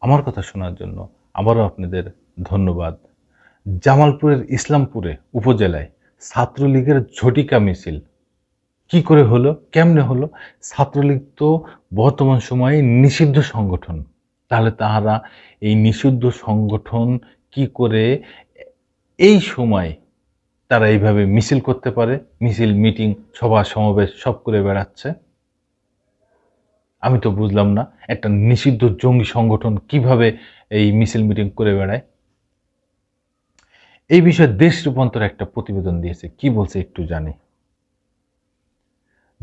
আমার কথা শোনার জন্য আবারও আপনাদের ধন্যবাদ। জামালপুরের ইসলামপুরে উপজেলায় ছাত্রলীগের ঝটিকা মিছিল কি করে হলো, কেমনে হলো? ছাত্রলীগ তো বর্তমান সময়ে নিষিদ্ধ সংগঠন। তাহলে তাহারা এই নিষিদ্ধ সংগঠন কি করে এই সময় তারা এইভাবে মিছিল করতে পারে? মিছিল, মিটিং, সভা সমাবেশ সব করে বেড়াচ্ছে। আমি তো বুঝলাম না একটা নিষিদ্ধ জঙ্গি সংগঠন কিভাবে এই মিছিল মিটিং করে বেড়ায়। এই বিষয়ে দেশ রূপান্তর একটা প্রতিবেদন দিয়েছে, কি বলছে একটু জানি।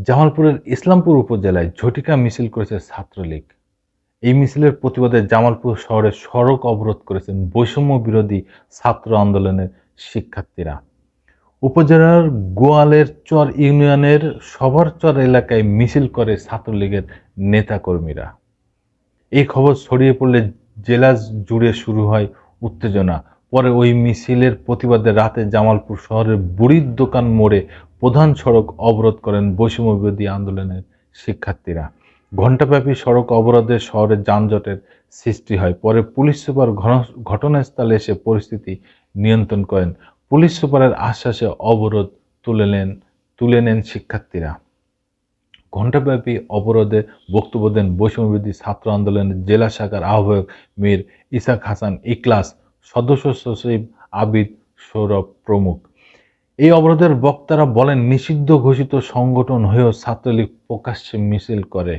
জামালপুরের ইসলামপুর উপজেলায় ঝটিকা মিছিল করেছে ছাত্রলীগ। এই মিছিলের প্রতিবাদে জামালপুর শহরে সড়ক অবরোধ করেছেন বৈষম্য বিরোধী ছাত্র আন্দোলনের শিক্ষার্থীরা। উপজেলার গোয়ালের চর ইউনিয়নের সভারচর এলাকায় মিছিল করে ছাত্রলীগের নেতাকর্মীরা। এই খবর ছড়িয়ে পড়লে জেলা জুড়ে শুরু হয় উত্তেজনা। পরে ওই মিছিলের প্রতিবাদে রাতে জামালপুর শহরের বুড়ির দোকান মোড়ে প্রধান সড়ক অবরোধ করেন বৈষম্য বিরোধী আন্দোলনের শিক্ষার্থীরা। ঘণ্টাব্যাপী সড়ক অবরোধে শহরে যানজটের সৃষ্টি হয়। পরে পুলিশ সুপার ঘটনাস্থলে এসে পরিস্থিতি নিয়ন্ত্রণ করেন। পুলিশ সুপারের আশ্বাসে অবরোধ তুলে নেন শিক্ষার্থীরা। ঘণ্টাব্যাপী অবরোধে বক্তব্য দেন বৈষম্যবিরোধী ছাত্র আন্দোলনের জেলা শাখার আহ্বায়ক মীর ইসাক হাসান ইকলাস, সদস্য সচিব আবিদ সৌরভ প্রমুখ। এই অবরোধের বক্তারা বলেন, নিষিদ্ধ ঘোষিত সংগঠন হয়েও ছাত্রলীগ প্রকাশ্যে মিছিল করে।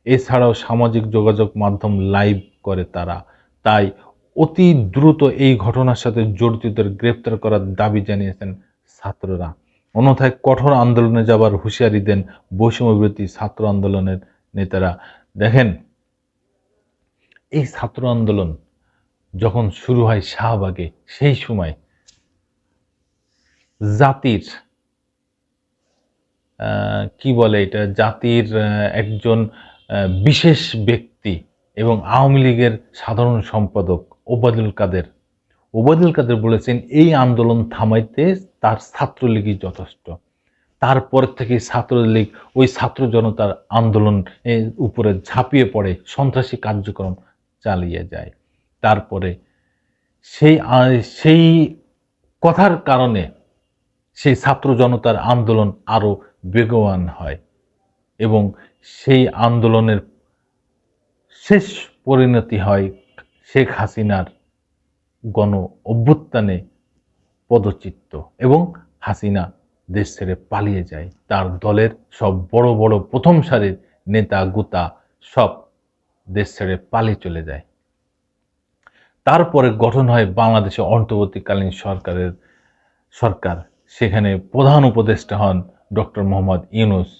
এছাড়াও সামাজিক যোগাযোগ মাধ্যম লাইভ করে তারা। তাই অতি দ্রুত এই ঘটনার সাথে জড়িতদের গ্রেপ্তার করার দাবি জানিয়েছেন ছাত্ররা। অন্যথায় কঠোর আন্দোলনে যাবার হুঁশিয়ারি দেন বৈষম্য বিরোধী ছাত্র আন্দোলনের নেতারা। দেখেন, এই ছাত্র আন্দোলন যখন শুরু হয় শাহবাগে, সেই সময় জাতির কি বলে এটা, জাতির একজন বিশেষ ব্যক্তি এবং আওয়ামী লীগের সাধারণ সম্পাদক ওবায়দুল কাদের বলেছেন এই আন্দোলন থামাইতে তার ছাত্রলীগই যথেষ্ট। তারপর থেকে ছাত্রলীগ ওই ছাত্র জনতার আন্দোলন উপরে ঝাঁপিয়ে পড়ে, সন্ত্রাসী কার্যক্রম চালিয়ে যায়। তারপরে সেই কথার কারণে সেই ছাত্র জনতার আন্দোলন আরো বেগবান হয় এবং সেই আন্দোলনের শেষ পরিণতি হয় শেখ হাসিনার গণ অভ্যুত্থানে পদচ্যুত এবং হাসিনা দেশ ছেড়ে পালিয়ে যায়। তার দলের সব বড় বড় প্রথম সারির নেতা গুতা সব দেশ ছেড়ে পালিয়ে চলে যায়। তারপরে গঠন হয় বাংলাদেশে অন্তর্বর্তীকালীন সরকার। সেখানে প্রধান উপদেষ্টা হন ডক্টর মোহাম্মদ ইউনূস।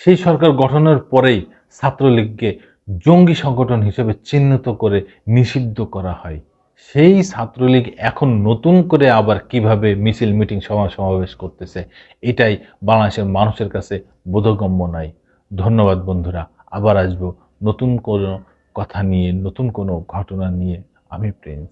সেই সরকার গঠনের পরেই ছাত্রলীগকে জঙ্গি সংগঠন হিসেবে চিহ্নিত করে নিষিদ্ধ করা হয়। সেই ছাত্রলীগ এখন নতুন করে আবার কিভাবে মিছিল, মিটিং, সমাবেশ করতেছে, এটাই বাংলাদেশের মানুষের কাছে বোধগম্য নয়। ধন্যবাদ বন্ধুরা, আবার আসবো নতুন কোনো কথা নিয়ে, নতুন কোনো ঘটনা নিয়ে। আমি প্রিন্স।